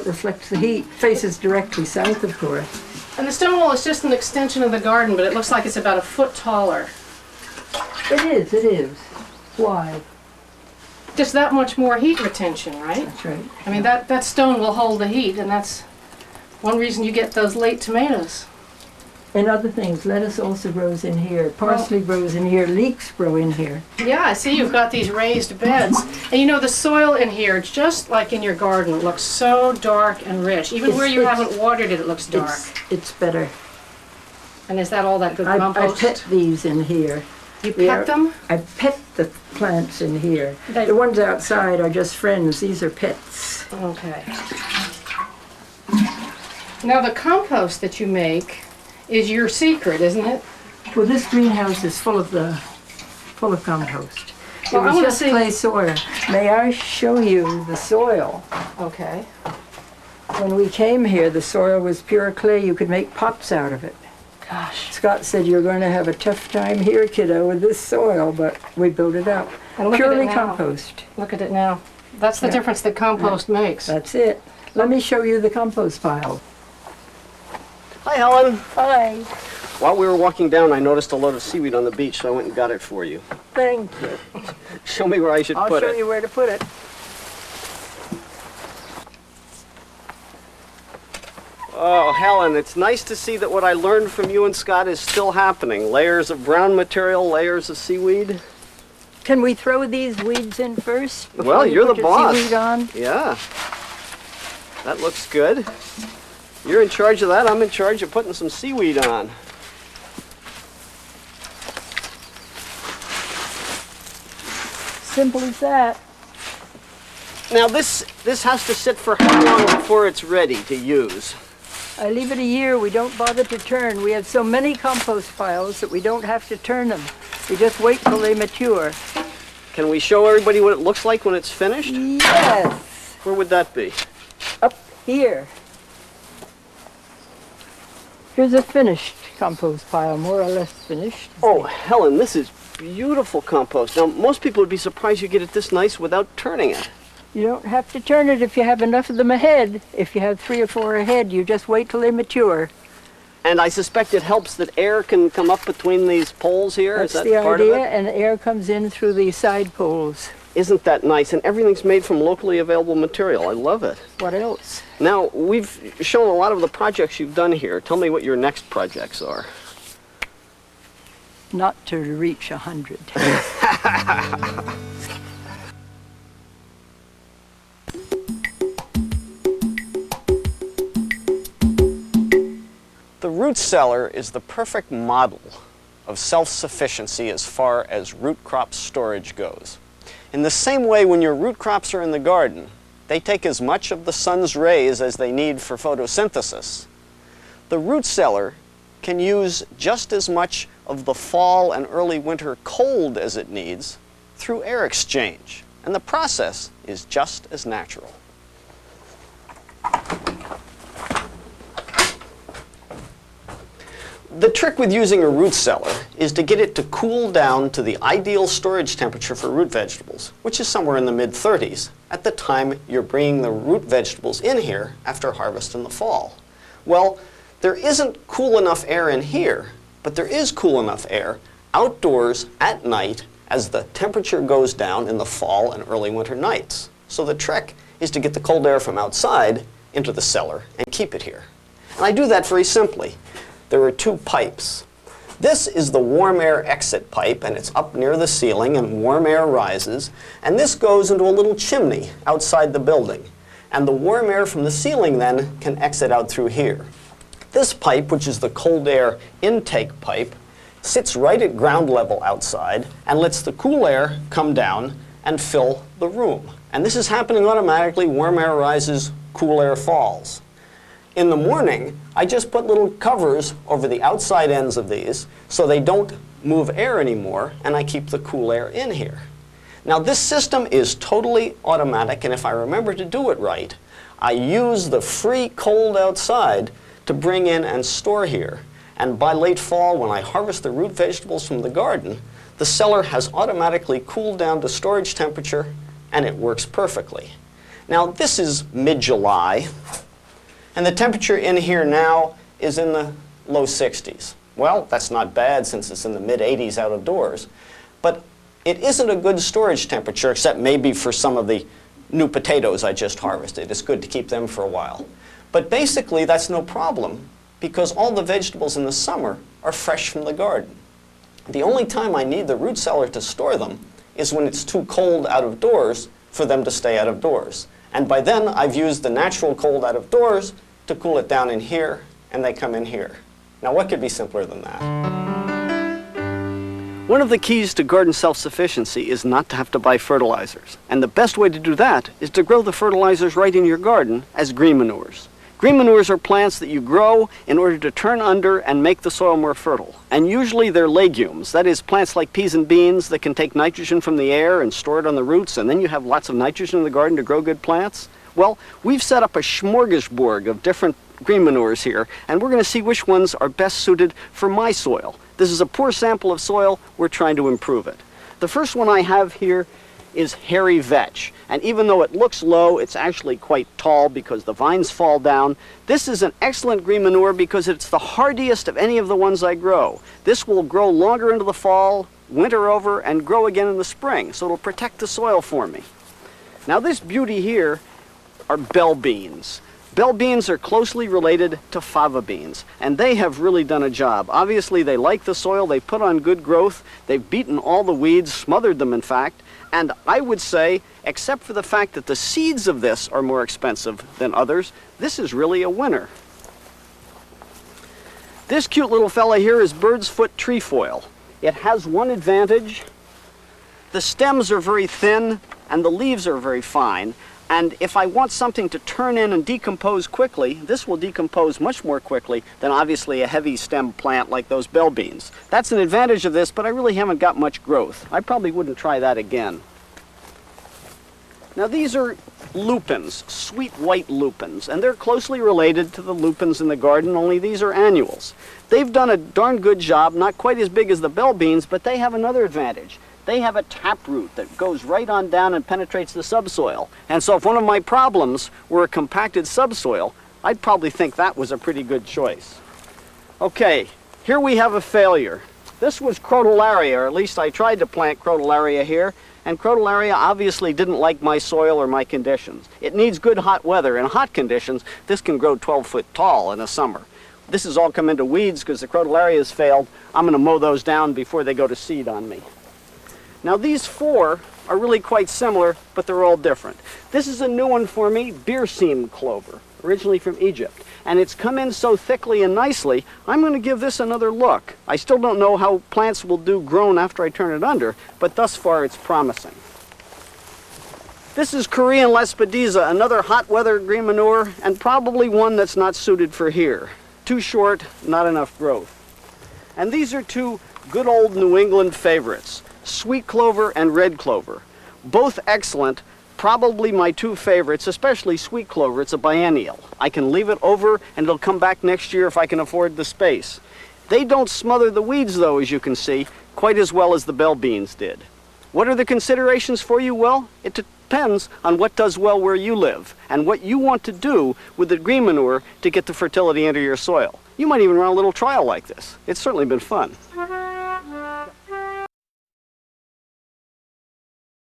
it reflects the heat. Faces directly south, of course. And the stone wall is just an extension of the garden, but it looks like it's about a foot taller. It is, it is. Why? Just that much more heat retention, right? That's right. I mean, that stone will hold the heat, and that's one reason you get those late tomatoes. And other things, lettuce also grows in here, parsley grows in here, leeks grow in here. Yeah, I see you've got these raised beds. And you know, the soil in here, just like in your garden, looks so dark and rich. Even where you haven't watered it, it looks dark. It's better. And is that all that good I compost? pet these in here. You pet them? I pet the plants in here. The ones outside are just friends. These are pets. Okay. Now the compost that you make is your secret, isn't it? Well, this greenhouse is full of compost. Well, It was just clay soil. May I show you the soil? Okay. When we came here, the soil was pure clay. You could make pots out of it. Gosh. Scott said, you're going to have a tough time here, kiddo, with this soil, but we built it up. And look Purely at it now. compost. Look at it now. That's the difference that compost makes. That's it. Let me show you the compost pile. Hi, Helen. Hi. While we were walking down, I noticed a load of seaweed on the beach, so I went and got it for you. Thank you. Show me where I should put it. I'll show you where to put it. Oh, Helen, it's nice to see that what I learned from you and Scott is still happening. Layers of brown material, layers of seaweed. Can we throw these weeds in first? Well, you're the boss. Seaweed on? Yeah. That looks good. You're in charge of that. I'm in charge of putting some seaweed on. Simple as that. Now this has to sit for how long before it's ready to use? I leave it a year. We don't bother to turn. We have so many compost piles that we don't have to turn them. We just wait till they mature. Can we show everybody what it looks like when it's finished? Yes. Where would that be? Up here. Here's a finished compost pile, more or less finished. Oh, Helen, this is beautiful compost. Now, most people would be surprised you get it this nice without turning it. You don't have to turn it if you have enough of them ahead. If you have 3 or 4 ahead, you just wait till they mature. And I suspect it helps that air can come up between these poles here. That's Is that the part idea, of it? and air comes in through the side poles. Isn't that nice? And everything's made from locally available material. I love it. What else? Now, we've shown a lot of the projects you've done here. Tell me what your next projects are. Not to reach 100. The root cellar is the perfect model of self-sufficiency as far as root crop storage goes. In the same way, when your root crops are in the garden, they take as much of the sun's rays as they need for photosynthesis. The root cellar can use just as much of the fall and early winter cold as it needs through air exchange, and the process is just as natural. The trick with using a root cellar is to get it to cool down to the ideal storage temperature for root vegetables, which is somewhere in the mid-30s, at the time you're bringing the root vegetables in here after harvest in the fall. Well, there isn't cool enough air in here, but there is cool enough air outdoors at night as the temperature goes down in the fall and early winter nights. So the trick is to get the cold air from outside into the cellar and keep it here. And I do that very simply. There are 2 pipes. This is the warm air exit pipe, and it's up near the ceiling, and warm air rises. And this goes into a little chimney outside the building. And the warm air from the ceiling then can exit out through here. This pipe, which is the cold air intake pipe, sits right at ground level outside and lets the cool air come down and fill the room. And this is happening automatically. Warm air rises, cool air falls. In the morning, I just put little covers over the outside ends of these so they don't move air anymore, and I keep the cool air in here. Now, this system is totally automatic, and if I remember to do it right, I use the free cold outside to bring in and store here. And by late fall, when I harvest the root vegetables from the garden, the cellar has automatically cooled down to storage temperature, and it works perfectly. Now, this is mid-July, And the temperature in here now is in the low 60s. Well, that's not bad since it's in the mid 80s out of doors. But it isn't a good storage temperature, except maybe for some of the new potatoes I just harvested. It's good to keep them for a while. But basically, that's no problem because all the vegetables in the summer are fresh from the garden. The only time I need the root cellar to store them is when it's too cold out of doors for them to stay out of doors. And by then, I've used the natural cold out of doors to cool it down in here, and they come in here. Now, what could be simpler than that? One of the keys to garden self-sufficiency is not to have to buy fertilizers. And the best way to do that is to grow the fertilizers right in your garden as green manures. Green manures are plants that you grow in order to turn under and make the soil more fertile. And usually they're legumes, that is, plants like peas and beans that can take nitrogen from the air and store it on the roots, and then you have lots of nitrogen in the garden to grow good plants. Well, we've set up a smorgasbord of different green manures here, and we're going to see which ones are best suited for my soil. This is a poor sample of soil. We're trying to improve it. The first one I have here is hairy vetch, and even though it looks low, it's actually quite tall because the vines fall down. This is an excellent green manure because it's the hardiest of any of the ones I grow. This will grow longer into the fall, winter over, and grow again in the spring, so it'll protect the soil for me. Now this beauty here are bell beans. Bell beans are closely related to fava beans, and they have really done a job. Obviously, they like the soil, they put on good growth, they've beaten all the weeds, smothered them in fact, and I would say, except for the fact that the seeds of this are more expensive than others, this is really a winner. This cute little fella here is bird's foot trefoil. It has one advantage. The stems are very thin, and the leaves are very fine. And if I want something to turn in and decompose quickly, this will decompose much more quickly than obviously a heavy stem plant like those bell beans. That's an advantage of this, but I really haven't got much growth. I probably wouldn't try that again. Now these are lupins, sweet white lupins, and they're closely related to the lupins in the garden, only these are annuals. They've done a darn good job, not quite as big as the bell beans, but they have another advantage. They have a taproot that goes right on down and penetrates the subsoil. And so if one of my problems were a compacted subsoil, I'd probably think that was a pretty good choice. Okay, here we have a failure. This was Crotalaria, or at least I tried to plant Crotalaria here, and Crotalaria obviously didn't like my soil or my conditions. It needs good hot weather. In hot conditions, this can grow 12 foot tall in the summer. This has all come into weeds because the Crotalaria has failed. I'm going to mow those down before they go to seed on me. Now these four are really quite similar, but they're all different. This is a new one for me, beerseem clover, originally from Egypt. And it's come in so thickly and nicely, I'm going to give this another look. I still don't know how plants will do grown after I turn it under, but thus far it's promising. This is Korean Lespedeza, another hot weather green manure, and probably one that's not suited for here. Too short, not enough growth. And these are two good old New England favorites. Sweet clover and red clover. Both excellent, probably my two favorites, especially sweet clover. It's a biennial. I can leave it over and it'll come back next year if I can afford the space. They don't smother the weeds though, as you can see, quite as well as the bell beans did. What are the considerations for you? Well, it depends on what does well where you live and what you want to do with the green manure to get the fertility into your soil. You might even run a little trial like this. It's certainly been fun.